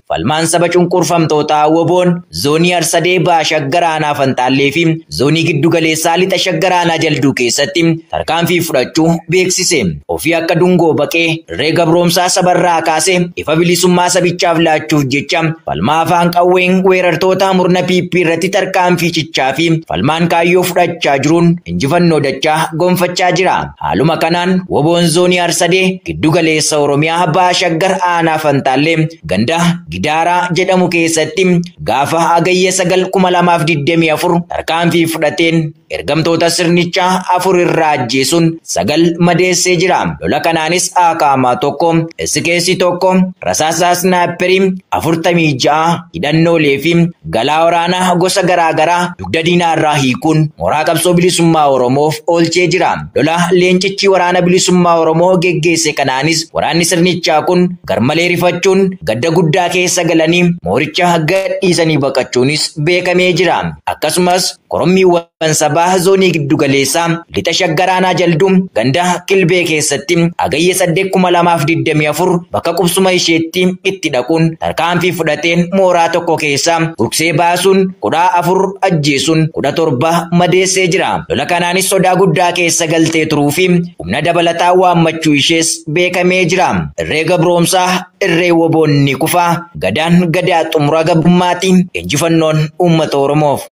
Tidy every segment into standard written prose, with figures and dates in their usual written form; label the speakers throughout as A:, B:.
A: Falmaan saba cunqurfamtootaa WBO'n zoonii Arsadee Shaggar Aanaa Fantaallee fi zoonii giddu galeessaa lixa Shaggar Aanaa Jalduu keessatti tarkaanfii fudhachuu beeksise. Ofii akka dungoo baqee irree gabroomsaa sabarraa kaasee ifa bilisummaa sabichaaf laachuuf jecha falmaa afaan qawween weerartoota murna PP irratti tarkaanfii cichaa fi falmaan kaayyoo fudhachaa jiruun injifannoo dachaa gonfachaa jira. Haaluma kanaan WBO'n zoonii Arsadee giddu galeessa Oromiyaa Shaggar Aanaa Fantaallee ganda Gidaara jedhamu keessatti gaafa Agayya 9/2024 tarkaanfii fudhateen ergamtoota sirnichaa 4 irraa ajjeesuun 9 madeessee jira. Lola kanaanis Akaamaa tokko, Iskeessi tokko, Rasaasaa Snaapperii 46 hidhannoolee fi galaa waraanaa gosa garaagaraa dugda diinaarraa hiikuun mooraa qabsoo bilisummaa Oromoof oolchee jira. Lola leencichi waraana bilisummaa Oromoo geggeesse kanaanis waraanni sirnichaa kun garmalee rifachuun gadda guddaa keessa galanii mooricha gadhiisanii baqachuunis beekamee jira. Akkasumas korommiiwwan sabaa zoonii giddu galeessaa lixa Shaggar Aanaa Jalduu ganda Kilbee keessatti Agayya 8/2024 bakka qubsuma isheetti itti dhaquun tarkaanfii fudhateen mooraa tokko keessaa ruksee baasuun 14 ajjeesuun 17 madeessee jira. Lola kanaanis sodaa guddaa keessa galtee turuu fi humna dabalataa waammachuu ishees beekamee jira. Irree gabroomsaa irree WBO'n ni kufa. Gadaan gadaa xumura gabummaati. Injifannoon uummata Oromoof.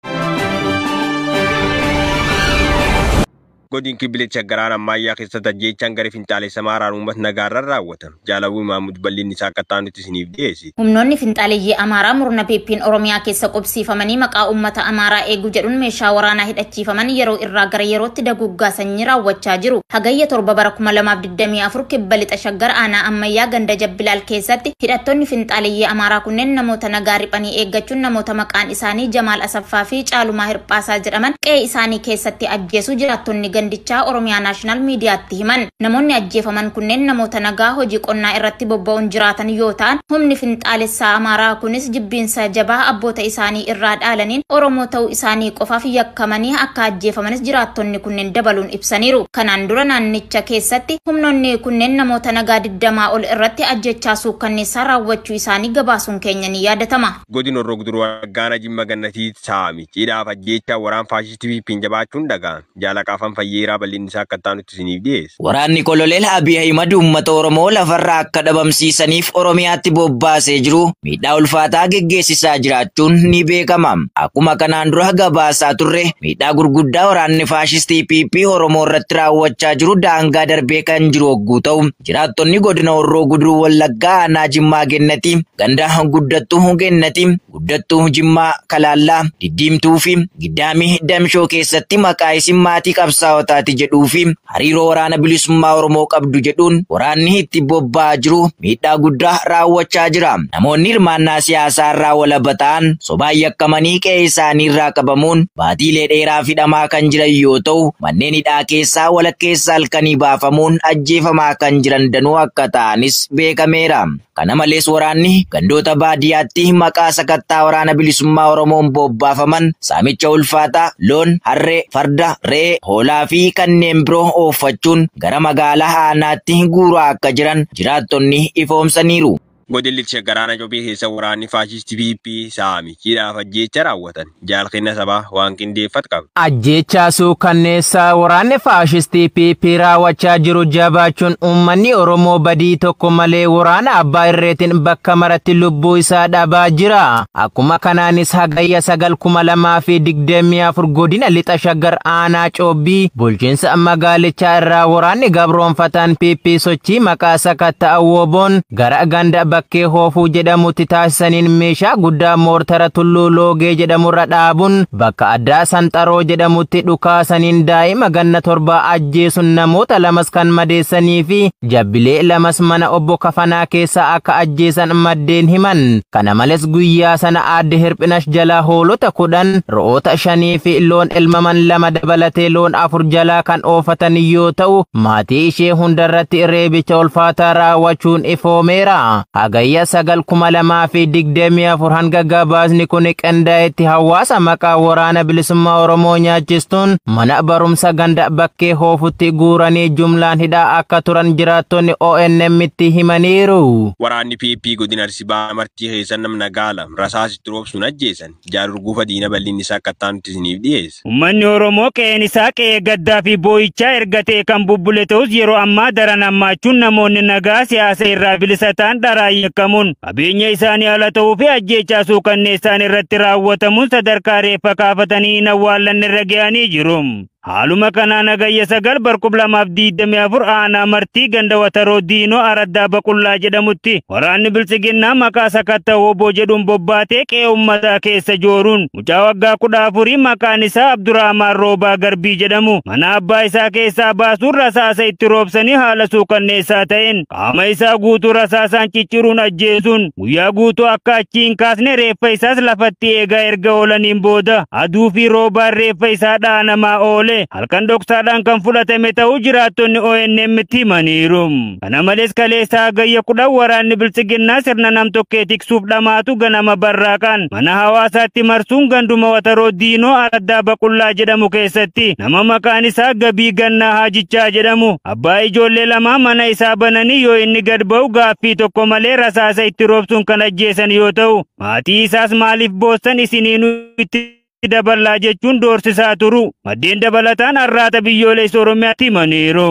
B: Godin Kibilee Shaggar ammayyaa keessatti ajjeechaan garee finxaalessa Amaaraan uummata nagaarraan raawwatame. Jaalawwii Mahmud bal'inni isaa akka ta'utti isiniif dhiyeesse.
C: Humnoonni finxaaleeyyii Amaaraa murna PP'n Oromiyaa keessa qubsiifamanii maqaa uummata Amaaraa eeguu jedhuun meeshaa waraanaa hidhachiifaman yeroo irraa gara yerootti daguggaa sanyii raawwachaa jiru. Hagayya 7/2024 kibba lixa Shaggar Aanaa ammayyaa ganda Jabbilaal keessatti hidhattoonni finxaaleeyyii Amaaraa kunneen namoota nagaa riphanii eeggachuun namoota maqaan isaanii Jamaal Asaffaa fi Caalumaa Hirphaasaa jedhaman qe'ee isaanii keessatti ajjeesuu jiraattonni gandichaa Oromiyaa Naashinaal Miidiyaatti himan. Namoonni ajjeefaman kunneen namoota nagaa hojii qonnaa irratti bobba'uun jiraatan yoo ta'an humni finxaalessaa Amaaraa kunis jibbiinsa jabaa abboota isaanii irraa dhaalaniin Oromoo ta'uu isaanii qofaaf yakkamanii akka ajjeefamanis jiraattonni kunneen dabaluun ibsaniiru. Kanaan dura naannicha keessatti humnoonni kunneen namoota nagaa 20 ol irratti ajjechaa suukkanneessaa raawwachuu isaanii gabaasuun keenya ni yaadatama.
B: Godin Horroo Guduruu Waggaana Jimma Gannatii Saami cidhaaf ajjeechaa waraan faashistii PP'n jabaachuun dhagaan jaalaqaafan fayyeeraa bal'inni isaa akka ta'utti isiniif dhiyeesse.
A: Waraanni Koloneel Abiy Ahimad uummata Oromoo lafarraa akka dhabamsiisaniif Oromiyaatti bobbaasee jiru miidhaa ulfaataa geggeessisaa jiraachuun ni beekama. Akkuma kanaan dura gabaasaa turre miidhaa gurguddaa waraanni faashistii PP Oromoo irratti raawwachaa jiru daangaa darbee kan jiru hogguu ta'u jiraattonni godina Horroo Guduruu Wallaggaa Aanaa Jimmaa Gennatii ganda Guddattuu Gennatii Guddattuu Jimmaa Kalaallaa Diddiimtuu fi Giddaamii Damshoo keessatti maqaa isin maatii qabsaa'otaati jedhuu fi hariiroo waraana bilisummaa Oromoo qabdu jedhuun waraanni itti bobba'aa jiru miidhaa guddaa raawwachaa jira. Namoonni hirmaannaa siyaasaa irraa walaba ta'an sobaan yakkamanii qe'ee isaanii irraa qabamuun baatiilee dheeraa hidhamaa kan jiran yoo ta'u manneen hidhaa keessaa walakkeessa halkanii baafamuun ajjeefamaa kan jiran danuu akka ta'anis beekameera. Kana malees waraanni gandoota baadiyyaatti maqaa sakattaa waraana bilisummaa Oromoon bobbaafaman saamicha ulfaataa loon, harree, farda, re'ee, hoolaa fi kanneen biroo ooffachuun gara magaalaa aanaatti guuraa akka jiran jiraattonni ifoomsaniiru.
B: Godin lixa Shaggar Aanaa Coobee keessa waraanni faashistii PP Saami cidhaaf ajjeecha raawwatan jaalkenna sabaa waan qindeeffatu qaba.
D: Ajjeechaa suukkanneessaa waraanni faashistii PP raawwachaa jiru jabaachuun uummanni Oromoo badii tokko malee waraana abbaa irreetiin bakka maratti lubbuu isaa dhabaa jira. Akkuma kanaanis Hagayya 9/2024 godina lixa Shaggar Aanaa Coobee bulchiinsa magaalichaa irraa waraanni gabroonfataan PP sochii maqaa sakattaa WBO'n gara ganda bakkee hoofuu jedhamutti taasisaniin meeshaa guddaa moortara tulluu loogee jedhamurra dhaabuun bakka addaa sanxaroo jedhamutti dhukaasaniin daa'ima ganna 7 ajjeesuun namoota lamas kan madeessanii fi jabbilee lamas mana obbo Kafanaa keessa akka ajjeesan maddeen himan. Kana malees guyyaa sana aadde Hirphinash jalaa hoolota 10 re'oota 5 fi loon elmaman 2 dabalatee loon 4 jalaa kan oofatan yoo ta'u maatii ishee hundarratti reebicha ulfaataa raawwachuun ifoomeera. hagayya 9,2024 hanga gabaasni kun qindaa'etti hawaasa maqaa waraana bilisummaa Oromoo nyaachistuun mana barumsa ganda bakkee hoofutti guuranii jumlaan hidhaa akka turan jiraattonni ONM itti himaniiru.
B: Waraanni PP godina Arsii martii keessan namna gaala rasaasitti roobsuun ajjeesan jaarurguufa diina bal'inni isaa akka taanutti isiniif dhiyeesse.
E: Uummanni Oromoo qe'een isaa qe'ee gaddaa fi boo'ichaa ergatee kan bubbule ta'us yeroo ammaa daran hammaachuun namoonni nagaa siyaasa irraa bilisa ta'an dharaan yakkamuun qabeenya isaanii ala ta'uu fi ajjeechaa suukanneessaan irratti raawwatamuun sadarkaa reeffa kaafatanii hin awwaallanne irra ga'anii jiru. Haaluma kanaan hagayya 9,2024 aanaa martii ganda wataroo diinoo araddaa baqullaa jedhamutti waraanni bilisiginnaa maqaa sakatta hooboo jedhuun bobbaatee qe'ee uummataa keessa jooruun mucaa waggaa 14 maqaan isaa Abdurrahmaan Roobaa Garbii jedhamu mana abbaa isaa keessaa baasuun rasaasa itti roobsanii haala suukanneessaa ta'een qaama isaa guutuu rasaasaan cicciruun ajjeesuun guyyaa guutuu akka achi hin kaasne reeffa isaas lafatti eegaa erga oolaniin booda aduu fi roobaan reeffa isaa dhaanamaa oole. Halkan dhoksaadhaan kan fudhatame ta'uu jiraattonni ONM itti himaniiru. Kana malees kaleessa hagayya 10 waraanni bilisiginnaa sirna nam-tokkee tiksuuf dhamaatu ganama barraaqaan mana hawaasaatti marsuun ganduma wataroo diinoo araddaa baqullaa jedhamu keessatti nama maqaan isaa Gabii Gannaa Haajichaa jedhamu abbaa ijoollee lamaa mana isaa bananii yoo inni gad ba'u gaaffii tokko malee rasaasa itti roobsuun kan ajjeesan yoo ta'u maatii isaas maaliif boossan isiniinuu itti dabalaa jechuun doorsisaa turu maddeen dabalataan har'aata biyyoolessa Oromiyaatti himaniiru.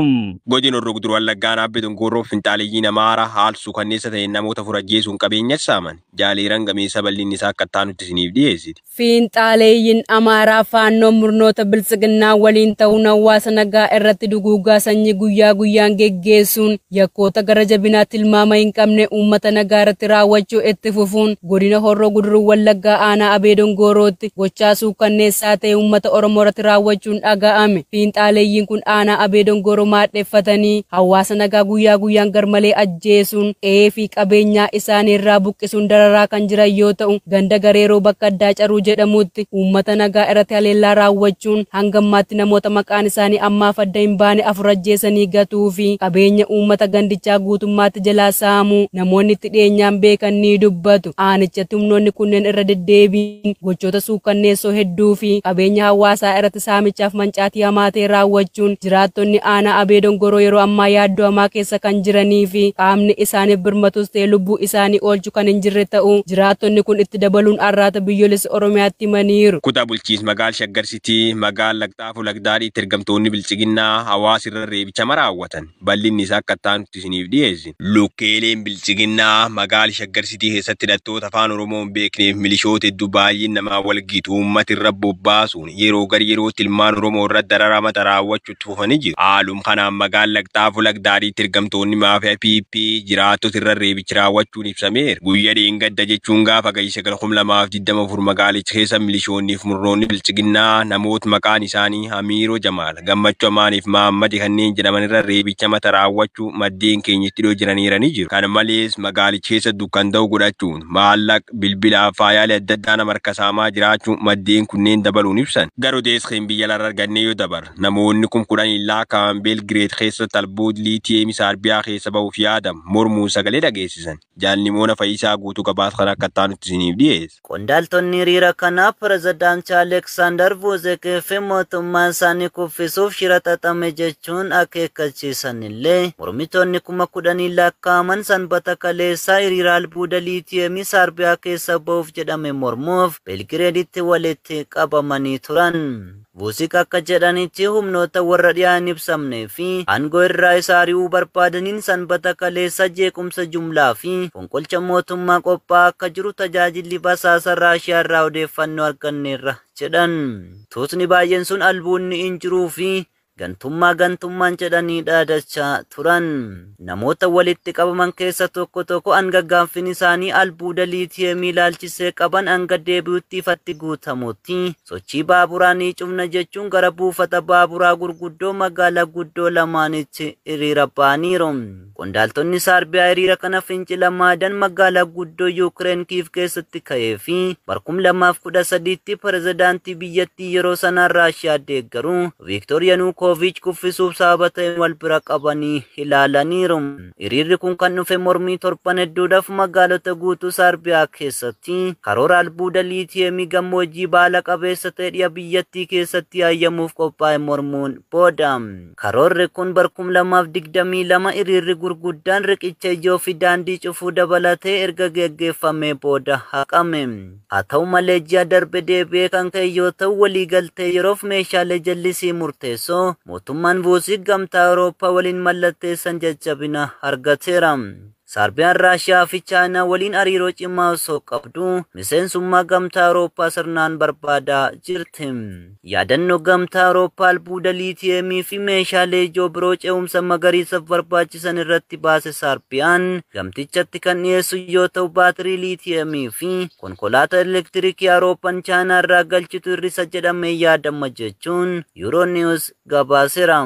B: Godina Horroo Guduruu Wallaggaa Naabbituun Goorroo Finxaaleeyyii Namaara haal suukanneessa ta'een namoota furajjeesuun qabeenya saaman jaaleeran gameessa bal'inni isaa akka taanutti isiniif dhiyeessiti.
F: Finxaaleeyyiin Amaaraa faannoo murnoota bilisiginnaa waliin ta'uun hawaasa nagaa irratti duguugaa sanyii guyyaa guyyaan geggeessuun yakkoota gara jabinaa tilmaama hin qabne uummata nagaa irratti raawwachuu itti fufuun godina Horroo Guduruu Wallaggaa aanaa Abee Dongorootti gochaa suukanneessaa ta'e uummata Oromoo irratti raawwachuun dhaga'ame. Finxaaleeyyiin kun aanaa Abee Dongoroo maadheeffatanii hawaasa nagaa guyyaa guyyaan garmalee ajjeesuun qe'ee fi qabeenyaa isaanii irraa buqqisuun dararaa kan jiran yoo ta'u ganda gareeroo bakka addaa caruu jedhamutti uummata nagaa irratti haleellaa raawwachuun hanga ammaatti namoota maqaan isaanii ammaaf adda hin baane 4 ajjeesanii gatuu fi qabeenya uummata gandichaa guutummaatti jalaa saamuu namoonni itti dhiyeenyaan beekan ni dubbatu. Aanichatti humnoonni kunneen irra deddeebiin gochoota suukanneessoo hedduu fi qabeenya hawaasaa irratti saamichaaf mancaatii hamaa ta'e raawwachuun jiraattonni aanaa Abee Dongoroo yeroo ammaa yaaddoo hamaa keessa kan jiranii fi qaamni isaaniif birmatus ta'e lubbuu isaanii oolchuu kan hin jirre ta'uu jiraattonni kun itti dabaluun har'aata biyyoolessa Oromiyaatti himaniiru.
B: Kutaa bulchiinsa magaala Shaggar Sitii magaala Lagxaafuu Lagdaadhiitti ergamtoonni bilisiginnaa hawaasa irra reebicha raawwatan bal'inni isaa akka taanutti isiniif dhiyeessina. Lukkeeleen bilisiginnaa magaala Shaggar Sitii keessatti hidhattoota afaan Oromoo hin beekneef milishoota hedduu baay'een namaa wal gitu uummata irra bobbaasuun yeroo gar yerootti ilmaan Oromoo irratti dararama raawwachuutti fufanii jiru. Haaluma kanaan magaala Lagxaafuu Lagdaadhiitti ergamtoonni maafiyaa PP jiraattota irra reebicha raawwachuun ibsameera. Guyyaa dheengadda jechuun gaafa hagayya 9,2024 magaalicha keessa milishoonnii fi murnoonni bilisiginnaa namoota maqaan isaanii Amiiroo Jamaal, Gammachuu Amaaniif Mahammadi kanneen jedhaman irra reebicha raawwachuu maddeen keenyatti dhiyoo jiraniiranii jiru. Kana malees magaalicha keessa dukkan ta'u godhachuun maallaqa bilbilaa faayaalee adda addaa nama harka saamaa jiraachuu maddeen kunneen dabaluun ibsan. Garuu deeskeen biyya laraa argannee yoo dabar namoonni kun 10 lakkaa'aman Beelgireed keessa talboot liitiyeemii Saarbiyaa keessa ba'uuf yaadam mormuun sagalee dhageessisan. Jaalnimoona Fayyisaa guutuu gabaasa kana akka taanutti isiniif dhiyeessa.
G: Qondaaltonni hiriira kanaa pirezidaantii Aleksaandar Vuuzekee fi mootummaan isaanii kuffisuuf shira xaxame jechuun akeekkachiisan illee mormitoonni 10,000 lakkaa'aman sanbata kaleessaa hiriira albuuda liitiyeemii Saarbiyaa keessa ba'uuf jedhame mormuuf Beelgireeditti walitti qabamanii turan. Vuuzek akka jedhanitti humnoota warra dhiyaan ibsamnee fi aangoo irraa isa ari'uu barbaadaniin sanbata kaleessa jeequmsa jumlaa fi fonqolcha mootummaa qophaa'aa akka jiru tajaajilli basaasa Raashiyaa irraa odeeffannoo arganneerra jedhan. Tuutni baay'een sun albuudni hin jiruu fi gantummaan jedhanii dhaadachaa turan. Namoota walitti qabaman keessa tokko hanga gaaffiin isaanii albuuda liitiyeemii ilaalchisee qaban hanga deebi'utti ifatti guutamutti sochii baaburaa ni cufna jechuun gara buufata baaburaa gurguddoo magaalaa guddoo lamaanitti hiriira ba'aniiru. Qondaaltonni Saarbiyaa hiriira kana fincila maadan magaalaa guddoo Yuukireen Kiiv keessatti ka'ee fi bara 2013tti pirezidaantii biyyattii yeroo sanaa Raashiyaa deeggaru Viktoor Yanuukoovich Yanukovic kuffisuuf sababa ta'e wal bira qabanii ilaalaniiru. Hiriirri kun kan dhufe mormii torban hedduudhaaf magaalota guutuu Sarbiyaa keessatti karoora albuuda liitiyeemii gammoojjii baala qabeessa ta'e dhiya biyyattii keessatti hayyamuuf qophaa'e mormuun booda. Karoorri kun bara 2022 hiriirri gurguddaan riqicha ijoo fi daandii cufuu dabalatee erga geggeeffamee booda haqame. Haa ta'u malee ji'a darbe deebi'ee kan ka'e yoo ta'u waliigaltee yeroof meeshaalee jallisii murteessoo mootummaan Vuusik gamtaa Awurooppaa waliin mallatteessan jajjabina argateera. Sarbiyaan Raashiyaa fi Chaayinaa waliin hariiroo cimaa osoo qabdu miseensummaa gamtaa Awurooppaa sirnaan barbaadaa jirti. Yaadannoo gamtaa Awurooppaa albuuda liitiyeemii fi meeshaalee ijoo biroo ce'umsa magariisaaf barbaachisan irratti baase Sarbiyaan gamtichatti kan dhiyeessu yoo ta'u baatirii liitiyeemii fi konkolaataa elektiriikii Awurooppaan Chaayinaa irraa galchitu hir'isa jedhamee yaadama jechuun Euronews gabaaseera.